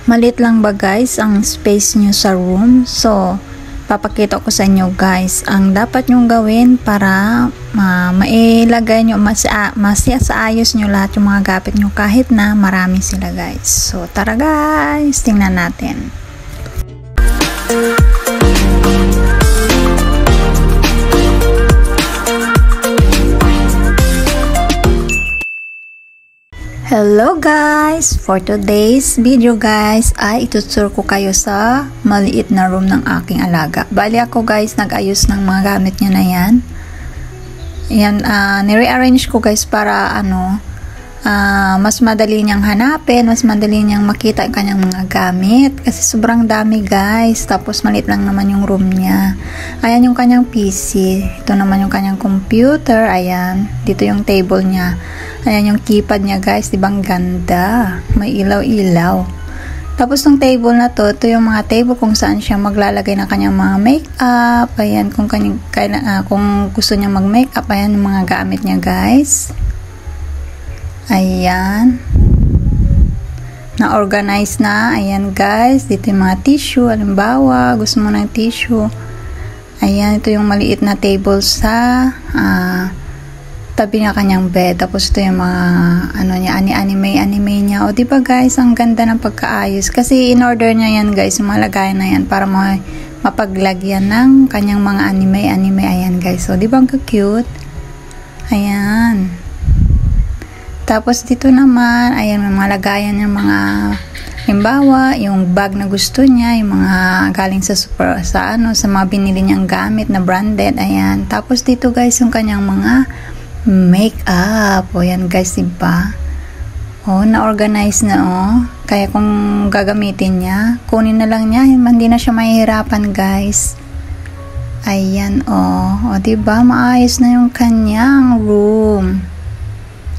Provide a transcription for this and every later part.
Malit lang ba guys ang space nyo sa room? So, papakita ko sa inyo guys ang dapat nyong gawin para mailagay nyo, masiayos nyo lahat yung mga gamit nyo kahit na marami sila guys. So, tara guys, tingnan natin. Hello guys! For today's video guys ay ituturo ko kayo sa maliit na room ng aking alaga. Bali ako guys nag-ayos ng mga gamit niya na yan. Yan, nire-arrange ko guys para mas madali niyang hanapin, mas madali niyang makita ang kanyang mga gamit. Kasi sobrang dami guys. Tapos maliit lang naman yung room niya. Ayan yung kanyang PC. Ito naman yung kanyang computer. Ayan. Dito yung table niya. Ayan yung keypad niya guys, diba ang ganda? May ilaw-ilaw. Tapos ng table na to, ito yung mga table kung saan siya maglalagay ng kanyang mga makeup. Ayan, kung gusto niya mag-makeup, ayan yung mga gamit niya guys. Ayan. Na-organize na. Ayan guys, dito yung mga tissue. Halimbawa, gusto mo ng tissue. Ayan, ito yung maliit na table sa tabi niya kanyang bed. Tapos ito yung mga anime niya. O diba guys, ang ganda ng pagkaayos. Kasi in order niya yan guys, yung malagayan na yan para mapaglagyan ng kanyang mga anime. Ayan guys. O diba ang cute? Ayan. Tapos dito naman, ayan may mga lagayan ng mga halimbawa, yung bag na gusto niya, yung mga galing sa sa mga binili niyang gamit na branded. Ayan. Tapos dito guys, yung kanyang mga makeup. O yan guys, diba? O, na-organize na Kaya kung gagamitin niya, kunin na lang niya. Hindi na siya mahihirapan guys. Ayan o, diba? Maayos na yung kanyang room.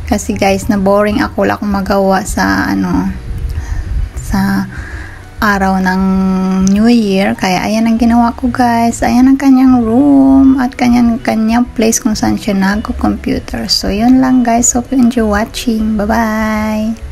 Kasi guys, na boring ako. Wala akong magawa sa sa araw ng New Year. Kaya ayan ang ginawa ko guys. Ayan ang kanyang room at kanyang place kung saan siya nagko-computer. So yun lang guys. Hope you enjoy watching. Bye bye!